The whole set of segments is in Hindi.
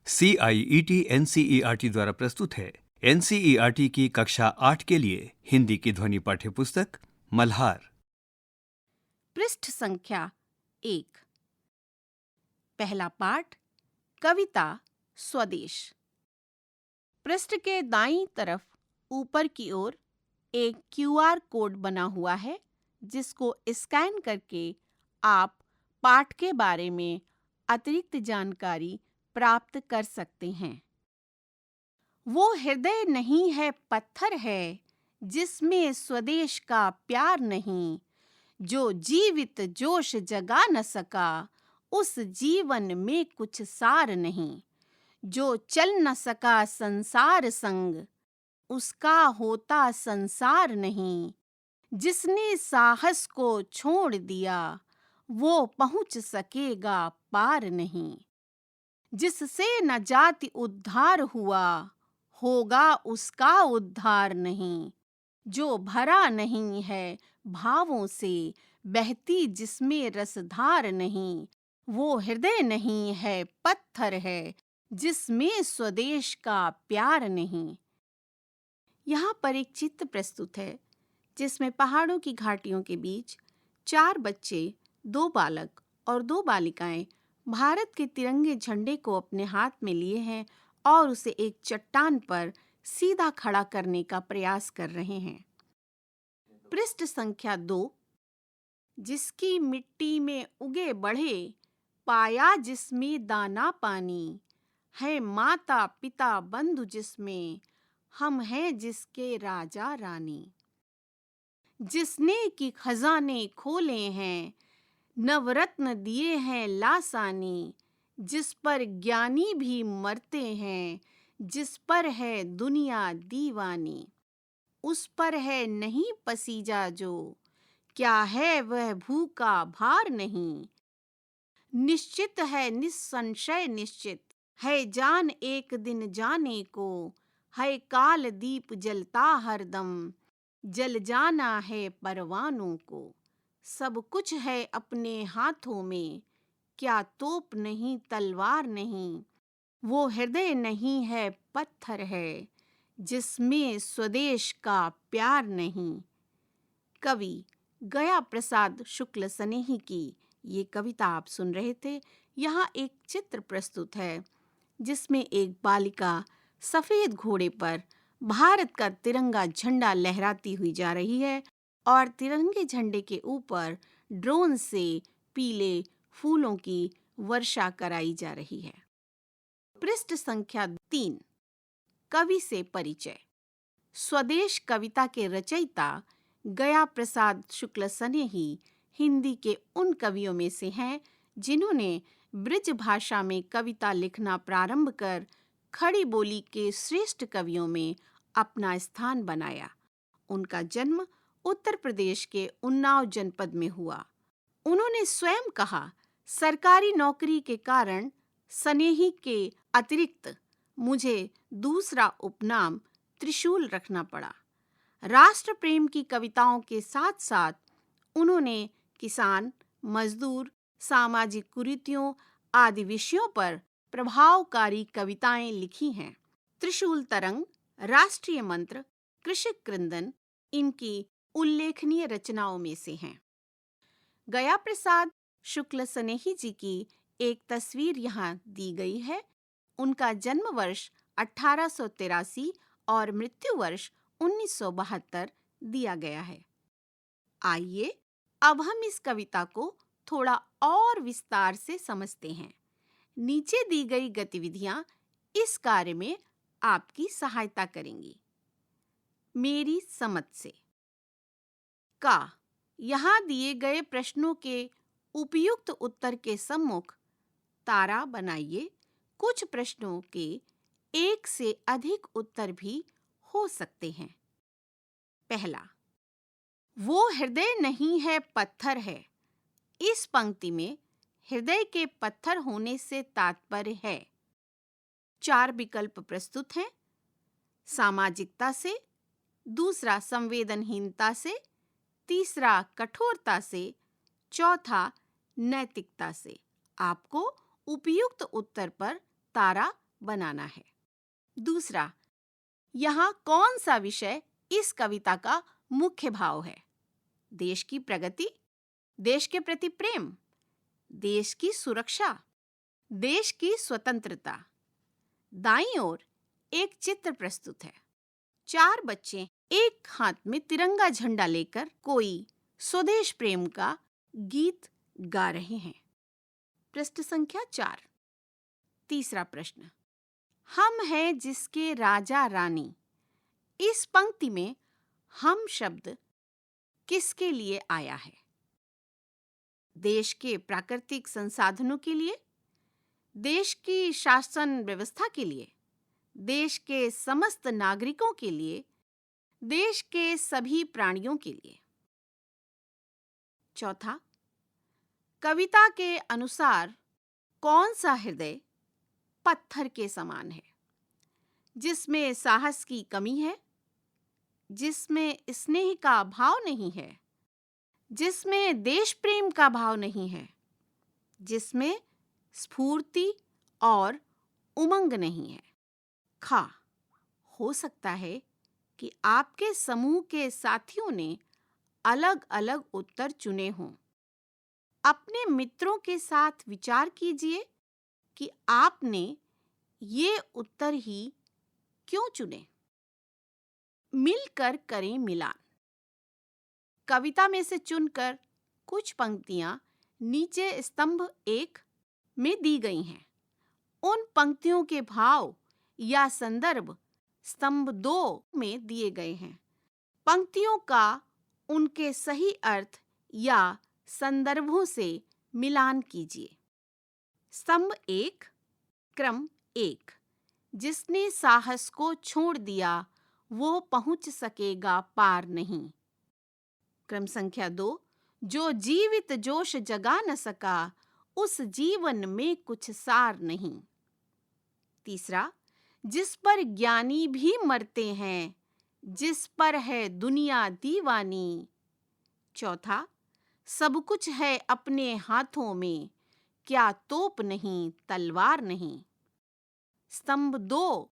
CIET NCERT द्वारा प्रस्तुत है। NCERT की कक्षा 8 के लिए हिंदी की ध्वनि पाठ्य पुस्तक मल्हार। पृष्ठ संख्या 1। पहला पाठ कविता स्वदेश। पृष्ठ के दाईं तरफ ऊपर की ओर एक QR कोड बना हुआ है, जिसको स्कैन करके आप पाठ के बारे में अतिरिक्त जानकारी प्राप्त कर सकते हैं। वो हृदय नहीं है, पत्थर है, जिसमें स्वदेश का प्यार नहीं। जो जीवित जोश जगा न सका, उस जीवन में कुछ सार नहीं। जो चल न सका संसार संग, उसका होता संसार नहीं। जिसने साहस को छोड़ दिया, वो पहुंच सकेगा पार नहीं। जिससे न जाति उद्धार हुआ, होगा उसका उद्धार नहीं। जो भरा नहीं है भावों से, बहती जिसमें रसधार नहीं। वो हृदय नहीं है, पत्थर है, जिसमें स्वदेश का प्यार नहीं। यहाँ पर एक चित्र प्रस्तुत है, जिसमें पहाड़ों की घाटियों के बीच 4 बच्चे, 2 बालक और 2 बालिकाएं भारत के तिरंगे झंडे को अपने हाथ में लिए हैं और उसे एक चट्टान पर सीधा खड़ा करने का प्रयास कर रहे हैं। पृष्ठ संख्या 2। जिसकी मिट्टी में उगे बढ़े, पाया जिसमें दाना पानी। है माता पिता बंधु जिसमें, हम हैं जिसके राजा रानी। जिसने की खजाने खोले हैं, नवरत्न दिए हैं लासानी। जिस पर ज्ञानी भी मरते हैं, जिस पर है दुनिया दीवानी। उस पर है नहीं पसीजा जो, क्या है वह भूखा भार नहीं। निश्चित है निस्संशय निश्चित, है जान एक दिन जाने को। है काल दीप जलता हरदम, जल जाना है परवानों को। सब कुछ है अपने हाथों में, क्या तोप नहीं तलवार नहीं। वो हृदय नहीं है, पत्थर है, जिसमें स्वदेश का प्यार नहीं। कवि गया प्रसाद शुक्ल सनेही की ये कविता आप सुन रहे थे। यहाँ एक चित्र प्रस्तुत है, जिसमें एक बालिका सफेद घोड़े पर भारत का तिरंगा झंडा लहराती हुई जा रही है और तिरंगे झंडे के ऊपर ड्रोन से पीले फूलों की वर्षा कराई जा रही है। पृष्ठ संख्या 3। कवि से परिचय। स्वदेश कविता के रचयिता गया प्रसाद शुक्ल सनेही हिंदी के उन कवियों में से हैं, जिन्होंने ब्रज भाषा में कविता लिखना प्रारंभ कर खड़ी बोली के श्रेष्ठ कवियों में अपना स्थान बनाया। उनका जन्म उत्तर प्रदेश के उन्नाव जनपद में हुआ। उन्होंने स्वयं कहा, सरकारी नौकरी के कारण सनेही के अतिरिक्त मुझे दूसरा उपनाम त्रिशूल रखना पड़ा। राष्ट्र प्रेम की कविताओं के साथ साथ उन्होंने किसान, मजदूर, सामाजिक कुरीतियों आदि विषयों पर प्रभावकारी कविताएं लिखी हैं। त्रिशूल तरंग, राष्ट्रीय मंत्र, कृषक क्रंदन इनकी उल्लेखनीय रचनाओं में से हैं। गया प्रसाद शुक्ल सनेही जी की एक तस्वीर यहाँ दी गई है। उनका जन्म वर्ष 1883 और मृत्यु वर्ष 1972 दिया गया है। आइए अब हम इस कविता को थोड़ा और विस्तार से समझते हैं। नीचे दी गई गतिविधियां इस कार्य में आपकी सहायता करेंगी। मेरी समझ से का यहाँ दिए गए प्रश्नों के उपयुक्त उत्तर के सम्मुख तारा बनाइए। कुछ प्रश्नों के एक से अधिक उत्तर भी हो सकते हैं। पहला, वो हृदय नहीं है, पत्थर है। इस पंक्ति में हृदय के पत्थर होने से तात्पर्य है। 4 विकल्प प्रस्तुत हैं। सामाजिकता से, दूसरा संवेदनहीनता से, तीसरा कठोरता से, चौथा नैतिकता से। आपको उपयुक्त उत्तर पर तारा बनाना है। दूसरा, यहाँ कौन सा विषय इस कविता का मुख्य भाव है? देश की प्रगति, देश के प्रति प्रेम, देश की सुरक्षा, देश की स्वतंत्रता। दाईं ओर एक चित्र प्रस्तुत है। 4 बच्चे एक हाथ में तिरंगा झंडा लेकर कोई स्वदेश प्रेम का गीत गा रहे हैं। पृष्ठ संख्या 4। तीसरा प्रश्न, हम हैं जिसके राजा रानी। इस पंक्ति में हम शब्द किसके लिए आया है? देश के प्राकृतिक संसाधनों के लिए, देश की शासन व्यवस्था के लिए, देश के समस्त नागरिकों के लिए, देश के सभी प्राणियों के लिए। चौथा, कविता के अनुसार कौन सा हृदय पत्थर के समान है, जिसमें साहस की कमी है, जिसमें स्नेह का भाव नहीं है, जिसमें देश प्रेम का भाव नहीं है, जिसमें स्फूर्ति और उमंग नहीं है? खा, हो सकता है कि आपके समूह के साथियों ने अलग-अलग उत्तर चुने हों। अपने मित्रों के साथ विचार कीजिए कि आपने ये उत्तर ही क्यों चुने। मिलकर करें मिलान। कविता में से चुनकर कुछ पंक्तियां नीचे स्तंभ 1 में दी गई हैं। उन पंक्तियों के भाव या संदर्भ स्तंभ 2 में दिए गए हैं। पंक्तियों का उनके सही अर्थ या संदर्भों से मिलान कीजिए। स्तंभ 1, क्रम 1, जिसने साहस को छोड़ दिया वो पहुंच सकेगा पार नहीं। क्रम संख्या 2, जो जीवित जोश जगा न सका उस जीवन में कुछ सार नहीं। तीसरा, जिस पर ज्ञानी भी मरते हैं, जिस पर है दुनिया दीवानी। चौथा, सब कुछ है अपने हाथों में, क्या तोप नहीं तलवार नहीं। स्तंभ 2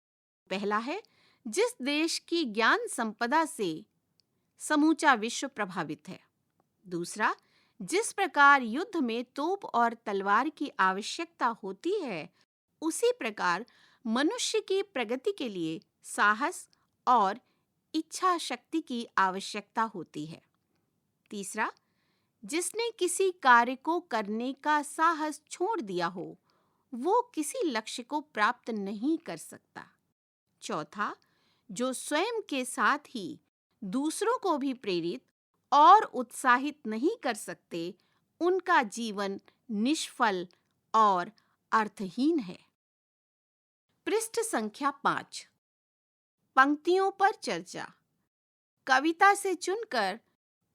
पहला है, जिस देश की ज्ञान संपदा से समूचा विश्व प्रभावित है। दूसरा, जिस प्रकार युद्ध में तोप और तलवार की आवश्यकता होती है, उसी प्रकार मनुष्य की प्रगति के लिए साहस और इच्छा शक्ति की आवश्यकता होती है। तीसरा, जिसने किसी कार्य को करने का साहस छोड़ दिया हो, वो किसी लक्ष्य को प्राप्त नहीं कर सकता। चौथा, जो स्वयं के साथ ही दूसरों को भी प्रेरित और उत्साहित नहीं कर सकते, उनका जीवन निष्फल और अर्थहीन है। पृष्ठ संख्या 5, पंक्तियों पर चर्चा। कविता से चुनकर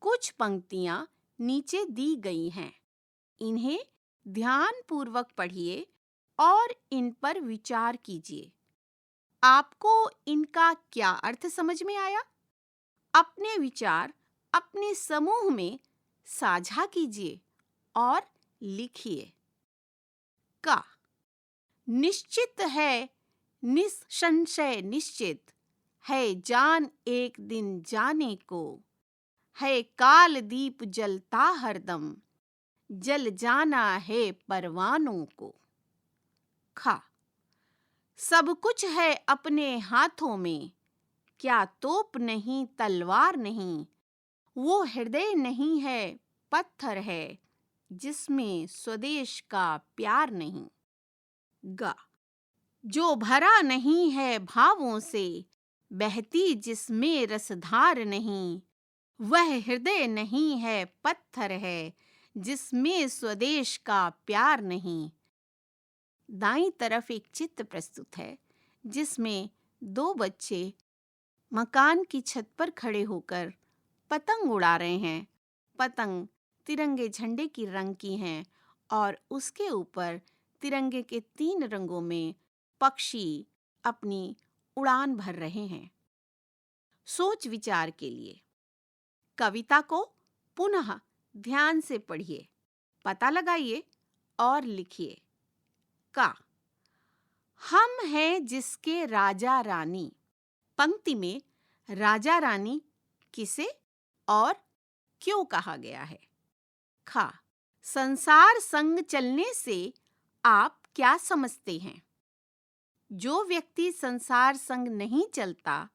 कुछ पंक्तियां नीचे दी गई हैं। इन्हें ध्यानपूर्वक पढ़िए और इन पर विचार कीजिए। आपको इनका क्या अर्थ समझ में आया? अपने विचार अपने समूह में साझा कीजिए और लिखिए। का, निश्चित है, निसंशय निश्चित है, जान एक दिन जाने को है, काल दीप जलता हरदम, जल जाना है परवानों को। खा, सब कुछ है अपने हाथों में, क्या तोप नहीं तलवार नहीं, वो हृदय नहीं है पत्थर है, जिसमें स्वदेश का प्यार नहीं। गा, जो भरा नहीं है भावों से, बहती जिसमें रसधार नहीं, वह हृदय नहीं है पत्थर है, जिसमें स्वदेश का प्यार नहीं। दाईं तरफ एक चित्र प्रस्तुत है, जिसमें 2 बच्चे मकान की छत पर खड़े होकर पतंग उड़ा रहे हैं। पतंग तिरंगे झंडे की रंग की हैं और उसके ऊपर तिरंगे के 3 रंगों में पक्षी अपनी उड़ान भर रहे हैं। सोच विचार के लिए कविता को पुनः ध्यान से पढ़िए, पता लगाइए और लिखिए। का, हम हैं जिसके राजा रानी। पंक्ति में राजा रानी किसे और क्यों कहा गया है? खा, संसार संग चलने से आप क्या समझते हैं? जो व्यक्ति संसार संग नहीं चलता,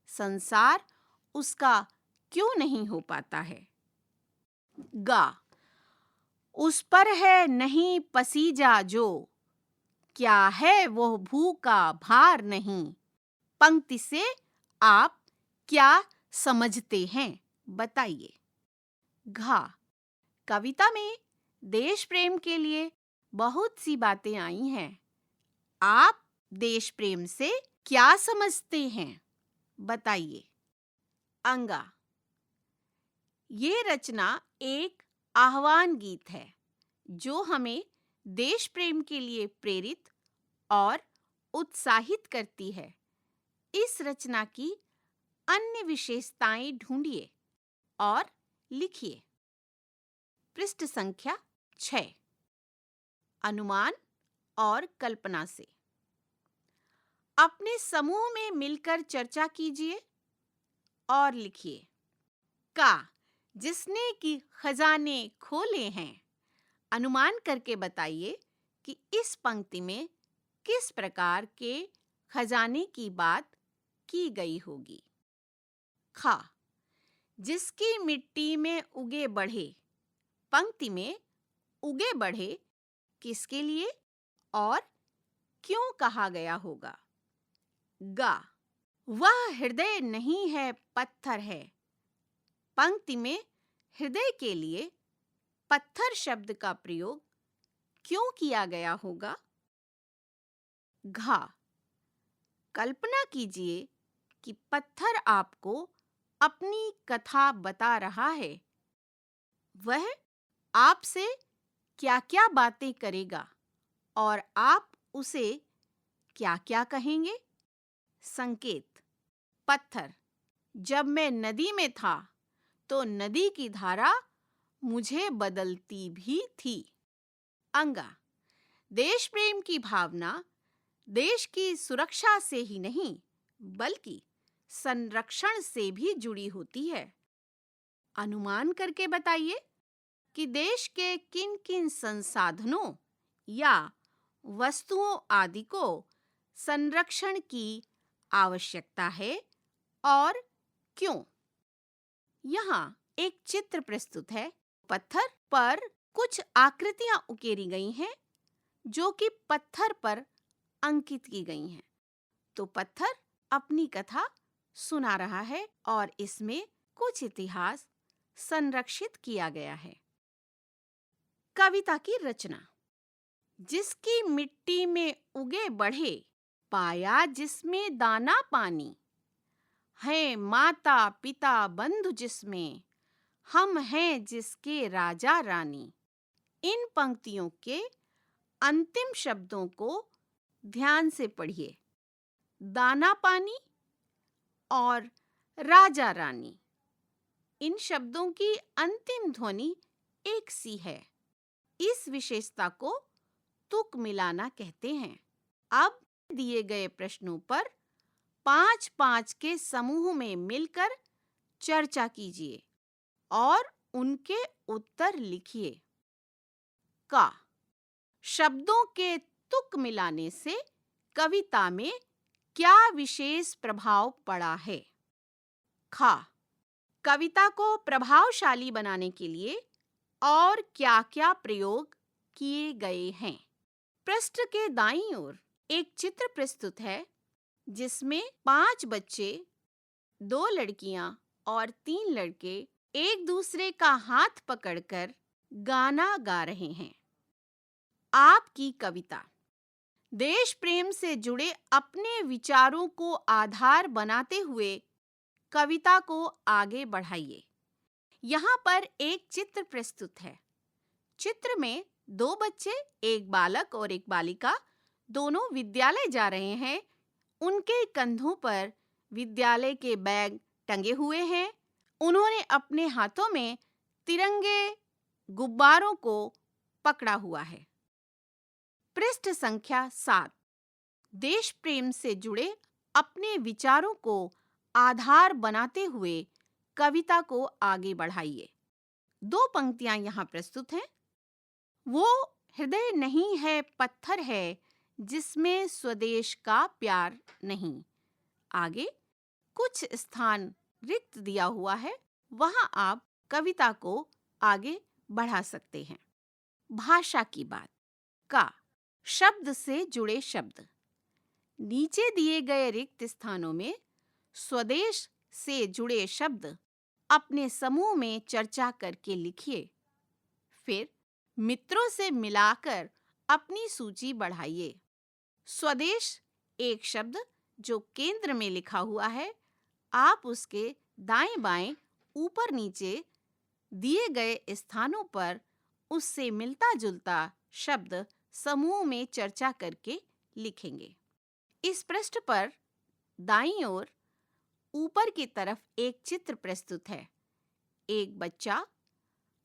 संसार उसका क्यों नहीं हो पाता है? गा, उस पर है नहीं पसीजा जो, क्या है वो भूखा भार नहीं। पंक्ति से आप क्या समझते हैं, बताइए। घा, कविता में देश प्रेम के लिए बहुत सी बातें आई हैं। आप देश प्रेम से क्या समझते हैं, बताइए। अंगा, ये रचना एक आह्वान गीत है जो हमें देश प्रेम के लिए प्रेरित और उत्साहित करती है। इस रचना की अन्य विशेषताएं ढूंढिए और लिखिए। पृष्ठ संख्या 6। अनुमान और कल्पना से अपने समूह में मिलकर चर्चा कीजिए और लिखिए। का, जिसने कि खजाने खोले हैं। अनुमान करके बताइए कि इस पंक्ति में किस प्रकार के खजाने की बात की गई होगी। खा, जिसकी मिट्टी में उगे बढ़े। पंक्ति में उगे बढ़े किसके लिए और क्यों कहा गया होगा? गा, वह हृदय नहीं है पत्थर है। पंक्ति में हृदय के लिए पत्थर शब्द का प्रयोग क्यों किया गया होगा? घा, कल्पना कीजिए कि पत्थर आपको अपनी कथा बता रहा है। वह आपसे क्या-क्या बातें करेगा और आप उसे क्या-क्या कहेंगे? संकेत, पत्थर, जब मैं नदी में था तो नदी की धारा मुझे बदलती भी थी। अंगा, देश प्रेम की भावना देश की सुरक्षा से ही नहीं बल्कि संरक्षण से भी जुड़ी होती है। अनुमान करके बताइए कि देश के किन-किन संसाधनों या वस्तुओं आदि को संरक्षण की आवश्यकता है और क्यों। यहाँ एक चित्र प्रस्तुत है। पत्थर पर कुछ आकृतियां उकेरी गई हैं जो कि पत्थर पर अंकित की गई हैं। तो पत्थर अपनी कथा सुना रहा है और इसमें कुछ इतिहास संरक्षित किया गया है। कविता की रचना, जिसकी मिट्टी में उगे बढ़े, पाया जिसमें दाना पानी, है माता पिता बंधु जिसमें, हम हैं जिसके राजा रानी। इन पंक्तियों के अंतिम शब्दों को ध्यान से पढ़िए। दाना पानी और राजा रानी, इन शब्दों की अंतिम ध्वनि एक सी है। इस विशेषता को तुक मिलाना कहते हैं। अब दिए गए प्रश्नों पर 5-5 के समूह में मिलकर चर्चा कीजिए और उनके उत्तर लिखिए। का, शब्दों के तुक मिलाने से कविता में क्या विशेष प्रभाव पड़ा है? खा, कविता को प्रभावशाली बनाने के लिए और क्या-क्या प्रयोग किए गए हैं? पृष्ठ के दाईं ओर एक चित्र प्रस्तुत है जिसमें 5 बच्चे, 2 लड़कियां और 3 लड़के एक दूसरे का हाथ पकड़कर गाना गा रहे हैं। आपकी कविता देश प्रेम से जुड़े अपने विचारों को आधार बनाते हुए कविता को आगे बढ़ाइए। यहाँ पर एक चित्र प्रस्तुत है। चित्र में 2 बच्चे, एक बालक और एक बालिका, दोनों विद्यालय जा रहे हैं। उनके कंधों पर विद्यालय के बैग टंगे हुए हैं। उन्होंने अपने हाथों में तिरंगे गुब्बारों को पकड़ा हुआ है। पृष्ठ संख्या 7। देश प्रेम से जुड़े अपने विचारों को आधार बनाते हुए कविता को आगे बढ़ाइए। 2 पंक्तियां यहाँ प्रस्तुत हैं। वो हृदय नहीं है, पत्थर है, जिसमें स्वदेश का प्यार नहीं। आगे कुछ स्थान रिक्त दिया हुआ है, वहां आप कविता को आगे बढ़ा सकते हैं। भाषा की बात का शब्द से जुड़े शब्द। नीचे दिए गए रिक्त स्थानों में स्वदेश से जुड़े शब्द अपने समूह में चर्चा करके लिखिए। फिर मित्रों से मिलाकर अपनी सूची बढ़ाइए। स्वदेश एक शब्द जो केंद्र में लिखा हुआ है, आप उसके दाएं बाएं ऊपर नीचे दिए गए स्थानों पर उससे मिलता जुलता शब्द समूह में चर्चा करके लिखेंगे। इस पृष्ठ पर दाईं ओर ऊपर की तरफ एक चित्र प्रस्तुत है। एक बच्चा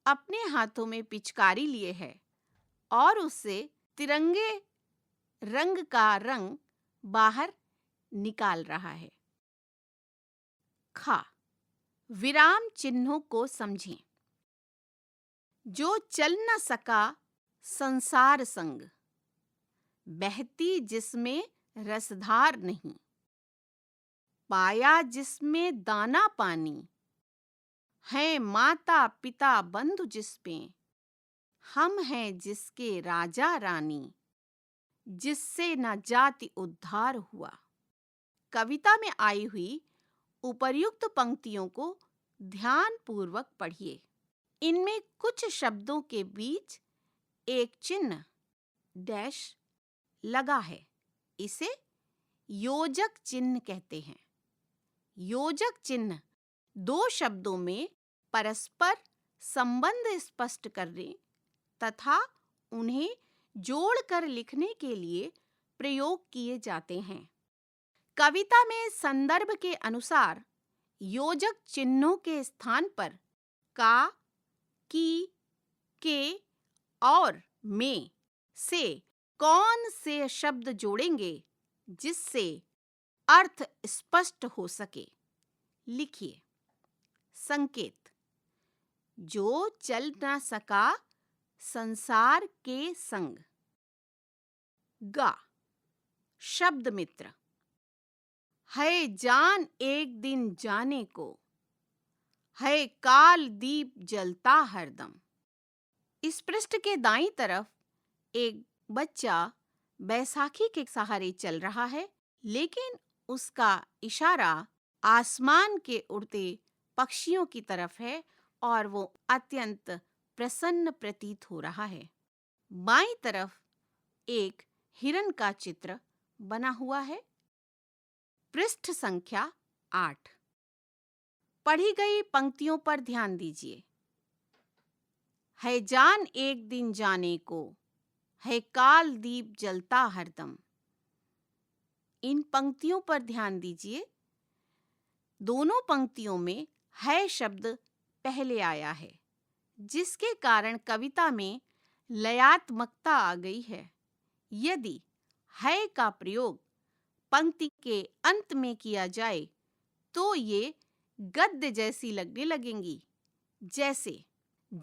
अपने हाथों में पिचकारी लिए है और उससे तिरंगे रंग का रंग बाहर निकाल रहा है। खा विराम चिन्हों को समझें। जो चल न सका संसार संग, बहती जिसमें रसधार नहीं, पाया जिसमें दाना पानी, है माता पिता बंधु जिसपे, हम हैं जिसके राजा रानी, जिससे न जाति उद्धार हुआ। कविता में आई हुई उपर्युक्त पंक्तियों को ध्यान पूर्वक पढ़िए। इनमें कुछ शब्दों के बीच एक चिन्ह डैश लगा है, इसे योजक चिन्ह कहते हैं। योजक चिन्ह 2 शब्दों में परस्पर संबंध स्पष्ट करने तथा उन्हें जोड़कर लिखने के लिए प्रयोग किए जाते हैं। कविता में संदर्भ के अनुसार योजक चिन्हों के स्थान पर का, की, के और में से कौन से शब्द जोड़ेंगे जिससे अर्थ स्पष्ट हो सके। लिखिए। संकेत। जो चल ना सका संसार के संग। गा शब्द मित्र। है जान एक दिन जाने को, है काल दीप जलता हरदम। इस पृष्ठ के दाईं तरफ एक बच्चा बैसाखी के सहारे चल रहा है, लेकिन उसका इशारा आसमान के उड़ते पक्षियों की तरफ है और वो अत्यंत प्रसन्न प्रतीत हो रहा है। बाईं तरफ एक हिरण का चित्र बना हुआ है। पृष्ठ संख्या 8। पढ़ी गई पंक्तियों पर ध्यान दीजिए। है जान एक दिन जाने को, है काल दीप जलता हरदम। इन पंक्तियों पर ध्यान दीजिए। दोनों पंक्तियों में है शब्द पहले आया है, जिसके कारण कविता में लयात्मकता आ गई है। यदि है का प्रयोग पंक्ति के अंत में किया जाए तो ये गद्य जैसी लगने लगेंगी। जैसे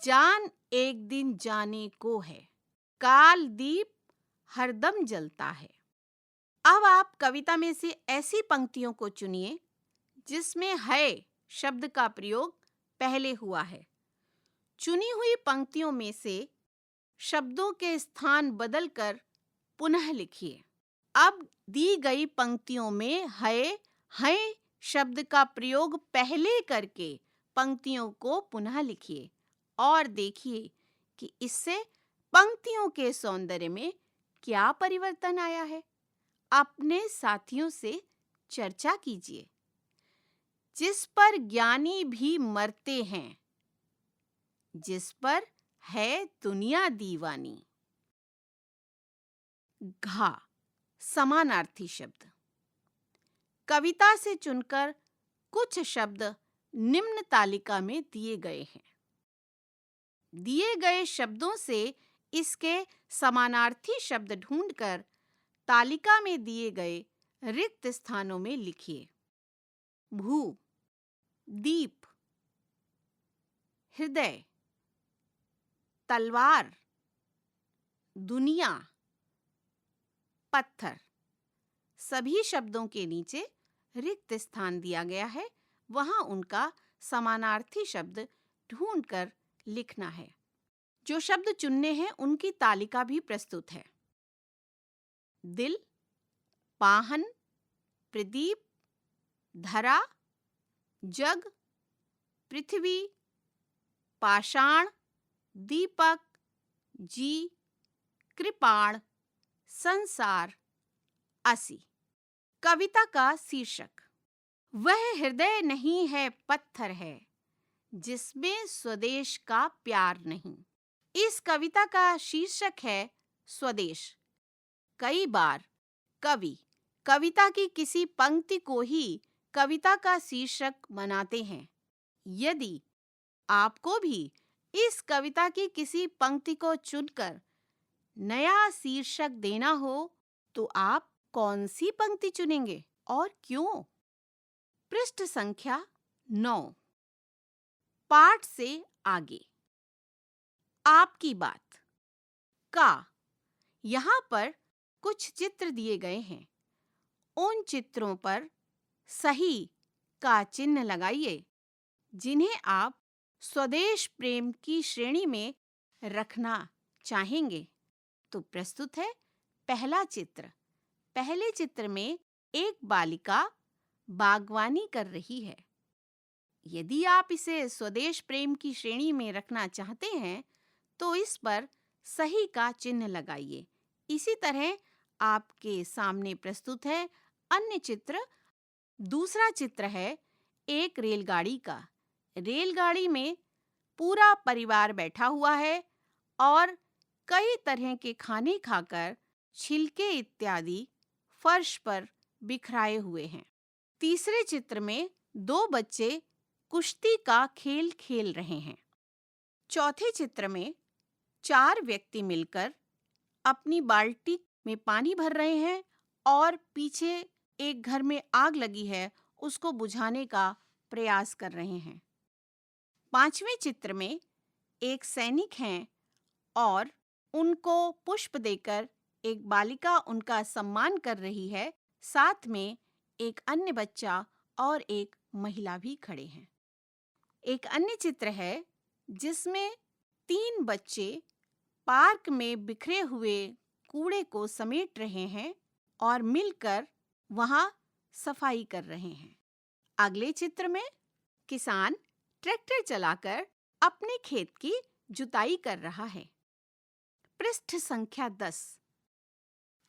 जान एक दिन जाने को है, काल दीप हरदम जलता है। अब आप कविता में से ऐसी पंक्तियों को चुनिए जिसमें है शब्द का प्रयोग पहले हुआ है। चुनी हुई पंक्तियों में से शब्दों के स्थान बदलकर पुनः लिखिए। अब दी गई पंक्तियों में है शब्द का प्रयोग पहले करके पंक्तियों को पुनः लिखिए और देखिए कि इससे पंक्तियों के सौंदर्य में क्या परिवर्तन आया है। अपने साथियों से चर्चा कीजिए। जिस पर ज्ञानी भी मरते हैं, जिस पर है दुनिया दीवानी। घा समानार्थी शब्द। कविता से चुनकर कुछ शब्द निम्न तालिका में दिए गए हैं। दिए गए शब्दों से इसके समानार्थी शब्द ढूंढकर तालिका में दिए गए रिक्त स्थानों में लिखिए। भू, दीप, हृदय, तलवार, दुनिया, पत्थर। सभी शब्दों के नीचे रिक्त स्थान दिया गया है, वहां उनका समानार्थी शब्द ढूंढकर लिखना है। जो शब्द चुनने हैं उनकी तालिका भी प्रस्तुत है। दिल, पाहन, प्रदीप, धरा, जग, पृथ्वी, पाषाण, दीपक, जी, कृपाण, संसार, असी। कविता का शीर्षक। वह हृदय नहीं है, पत्थर है, जिसमें स्वदेश का प्यार नहीं। इस कविता का शीर्षक है स्वदेश। कई बार कवि कविता की किसी पंक्ति को ही कविता का शीर्षक बनाते हैं। यदि आपको भी इस कविता की किसी पंक्ति को चुनकर नया शीर्षक देना हो तो आप कौन सी पंक्ति चुनेंगे और क्यों? पृष्ठ संख्या 9। पाठ से आगे। आपकी बात का यहाँ पर कुछ चित्र दिए गए हैं। उन चित्रों पर सही का चिन्ह लगाइए जिन्हें आप स्वदेश प्रेम की श्रेणी में रखना चाहेंगे। तो प्रस्तुत है पहला चित्र। पहले चित्र में एक बालिका बागवानी कर रही है। यदि आप इसे स्वदेश प्रेम की श्रेणी में रखना चाहते हैं तो इस पर सही का चिन्ह लगाइए। इसी तरह आपके सामने प्रस्तुत है अन्य चित्र। दूसरा चित्र है एक रेलगाड़ी का। रेलगाड़ी में पूरा परिवार बैठा हुआ है और कई तरह के खाने खाकर छिलके इत्यादि फर्श पर बिखराए हुए हैं। तीसरे चित्र में 2 बच्चे कुश्ती का खेल खेल रहे हैं। चौथे चित्र में 4 व्यक्ति मिलकर अपनी बाल्टी में पानी भर रहे हैं और पीछे एक घर में आग लगी है, उसको बुझाने का प्रयास कर रहे हैं। पांचवें चित्र में एक सैनिक हैं और उनको पुष्प देकर एक बालिका उनका सम्मान कर रही है। साथ में एक अन्य बच्चा और एक महिला भी खड़े हैं। एक अन्य चित्र है जिसमें 3 बच्चे पार्क में बिखरे हुए कूड़े को समेट रहे हैं और मिलकर वहां सफाई कर रहे हैं। अगले चित्र में किसान ट्रैक्टर चलाकर अपने खेत की जुताई कर रहा है। पृष्ठ संख्या 10।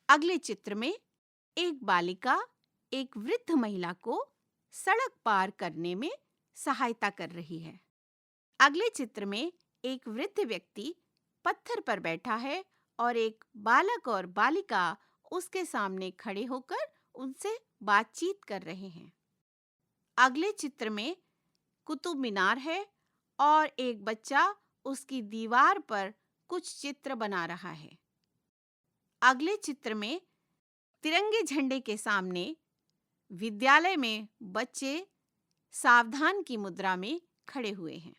अगले चित्र में एक बालिका एक वृद्ध महिला को सड़क पार करने में सहायता कर रही है। अगले चित्र में एक वृद्ध व्यक्ति पत्थर पर बैठा है और एक बालक और बालिका उसके सामने खड़े होकर उनसे बातचीत कर रहे हैं। अगले चित्र में कुतुब मीनार है और एक बच्चा उसकी दीवार पर कुछ चित्र बना रहा है। अगले चित्र में तिरंगे झंडे के सामने विद्यालय में बच्चे सावधान की मुद्रा में खड़े हुए हैं।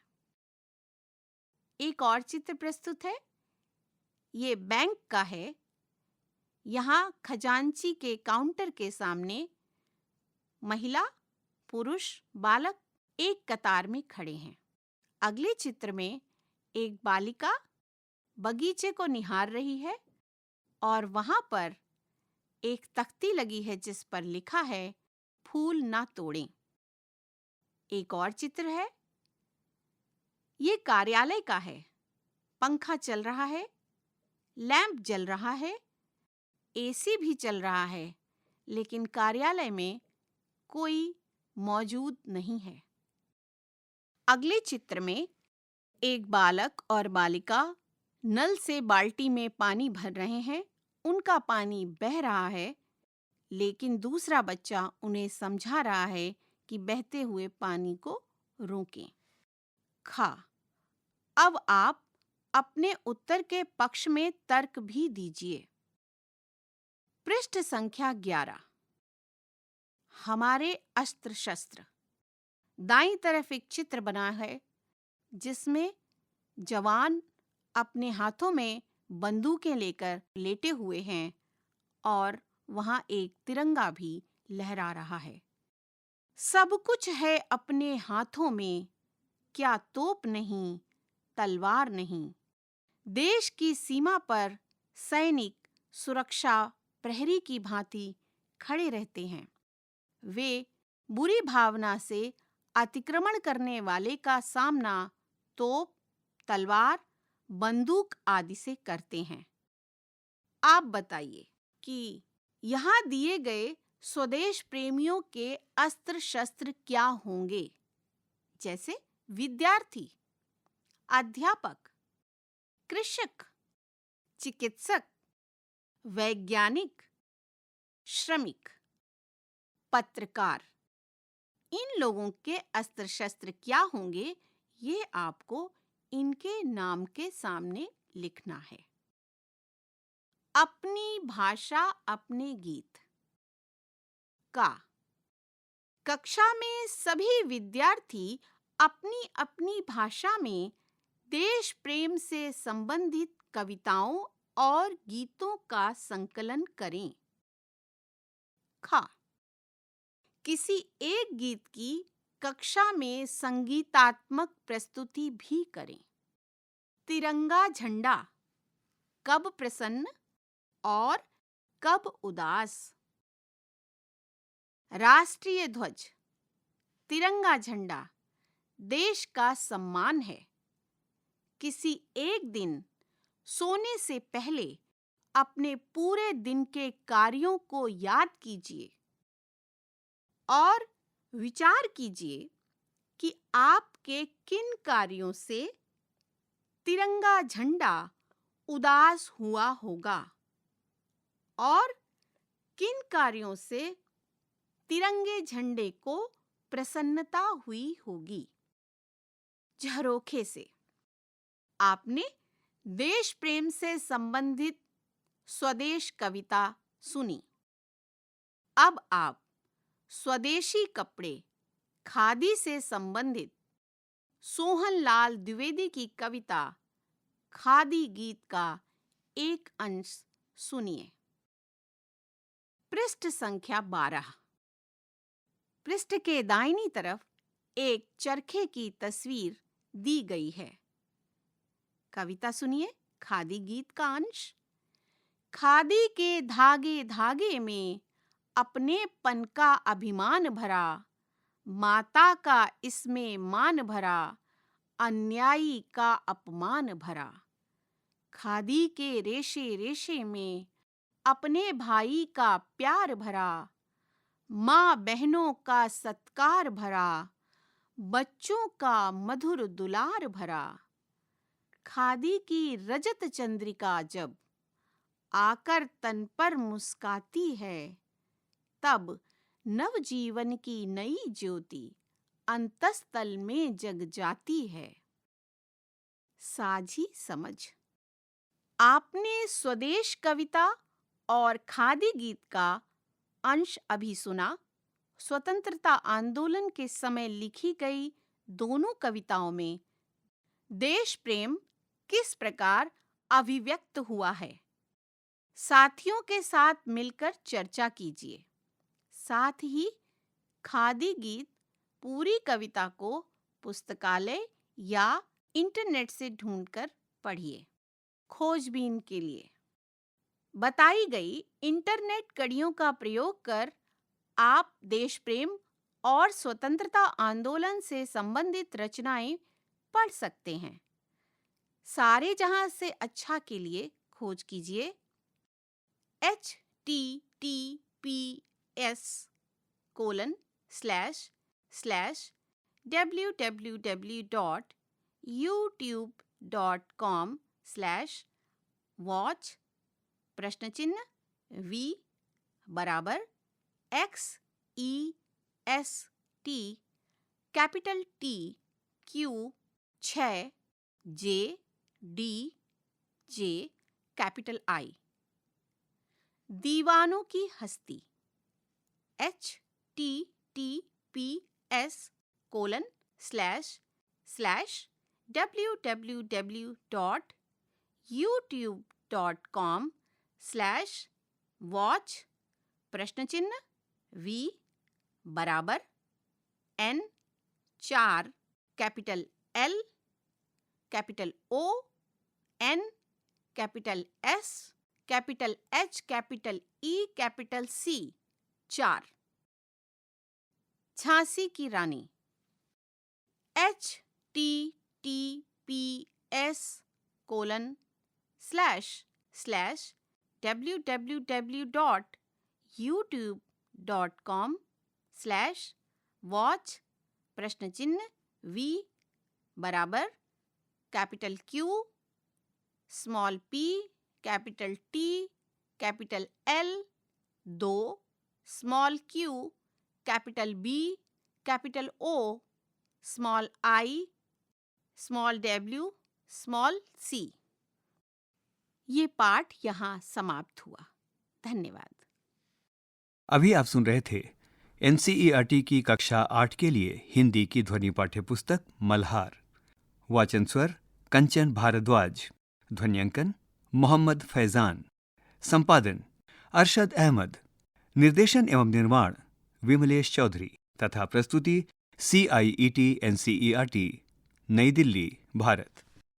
एक और चित्र प्रस्तुत है। ये बैंक का है। यहाँ खजांची के काउंटर के सामने महिला, पुरुष, बालक एक कतार में खड़े हैं। अगले चित्र में एक बालिका बगीचे को निहार रही है और वहां पर एक तख्ती लगी है जिस पर लिखा है फूल ना तोड़ें। एक और चित्र है। ये कार्यालय का है। पंखा चल रहा है, लैंप जल रहा है, एसी भी चल रहा है, लेकिन कार्यालय में कोई मौजूद नहीं है। अगले चित्र में एक बालक और बालिका नल से बाल्टी में पानी भर रहे हैं। उनका पानी बह रहा है, लेकिन दूसरा बच्चा उन्हें समझा रहा है कि बहते हुए पानी को रोकें। खा। अब आप अपने उत्तर के पक्ष में तर्क भी दीजिए। पृष्ठ संख्या 11। हमारे अस्त्र शस्त्र। दाईं तरफ एक चित्र बना है जिसमें जवान अपने हाथों में बंदूकें लेकर लेटे हुए हैं और वहां एक तिरंगा भी लहरा रहा है। सब कुछ है अपने हाथों में, क्या तोप नहीं, तलवार नहीं। देश की सीमा पर सैनिक सुरक्षा प्रहरी की भांति खड़े रहते हैं। वे बुरी भावना से अतिक्रमण करने वाले का सामना तोप, तलवार, बंदूक आदि से करते हैं। आप बताइए कि यहाँ दिए गए स्वदेश प्रेमियों के अस्त्र शस्त्र क्या होंगे? जैसे विद्यार्थी, अध्यापक, कृषक, चिकित्सक, वैज्ञानिक, श्रमिक, पत्रकार। इन लोगों के अस्त्र शस्त्र क्या होंगे, ये आपको इनके नाम के सामने लिखना है। अपनी भाषा अपने गीत। का कक्षा में सभी विद्यार्थी अपनी अपनी भाषा में देश प्रेम से संबंधित कविताओं और गीतों का संकलन करें। खा किसी एक गीत की कक्षा में संगीतात्मक प्रस्तुति भी करें। तिरंगा झंडा कब प्रसन्न और कब उदास। राष्ट्रीय ध्वज, तिरंगा झंडा देश का सम्मान है। किसी एक दिन सोने से पहले अपने पूरे दिन के कार्यों को याद कीजिए और विचार कीजिए कि आपके किन कार्यों से तिरंगा झंडा उदास हुआ होगा और किन कार्यों से तिरंगे झंडे को प्रसन्नता हुई होगी। झरोखे से आपने देश प्रेम से संबंधित स्वदेश कविता सुनी। अब आप स्वदेशी कपड़े, खादी से संबंधित सोहनलाल द्विवेदी की कविता खादी गीत का एक अंश सुनिए। पृष्ठ संख्या 12। पृष्ठ के दाहिनी तरफ एक चरखे की तस्वीर दी गई है। कविता सुनिए, खादी गीत का अंश। खादी के धागे धागे में अपनेपन का अभिमान भरा, माता का इसमें मान भरा, अन्यायी का अपमान भरा। खादी के रेशे रेशे में अपने भाई का प्यार भरा, माँ बहनों का सत्कार भरा, बच्चों का मधुर दुलार भरा। खादी की रजत चंद्रिका जब आकर तन पर मुस्काती है, तब नवजीवन की नई ज्योति अंतस्तल में जग जाती है। साझी समझ। आपने स्वदेश कविता और खादी गीत का अंश अभी सुना। स्वतंत्रता आंदोलन के समय लिखी गई दोनों कविताओं में देश प्रेम किस प्रकार अभिव्यक्त हुआ है, साथियों के साथ मिलकर चर्चा कीजिए। साथ ही खादी गीत पूरी कविता को पुस्तकालय या इंटरनेट से ढूंढकर पढ़िए। खोजबीन के लिए बताई गई इंटरनेट कड़ियों का प्रयोग कर आप देश प्रेम और स्वतंत्रता आंदोलन से संबंधित रचनाएं पढ़ सकते हैं। सारे जहां से अच्छा के लिए खोज कीजिए https://www.youtube.com/watch v बराबर XEST capital T Q 6 J D J capital I। दीवानों की हस्ती https://www.youtube.com/watch प्रश्न चिन्ह V बराबर N 4 capital L capital O N capital S capital H capital E capital C 4 Jhansi की रानी https://www.youtube.com/watch प्रश्न चिन्ह V बराबर capital Q small p capital T capital L 2 small q capital B capital O small I small w small c। ये पाठ यहाँ समाप्त हुआ। धन्यवाद। अभी आप सुन रहे थे एनसीईआरटी की कक्षा 8 के लिए हिंदी की ध्वनि पाठ्य पुस्तक मल्हार। वाचन स्वर कंचन भारद्वाज, ध्वन्यांकन मोहम्मद फैजान, संपादन अरशद अहमद, निर्देशन एवं निर्माण विमलेश चौधरी तथा प्रस्तुति CIET NCERT, नई दिल्ली, भारत।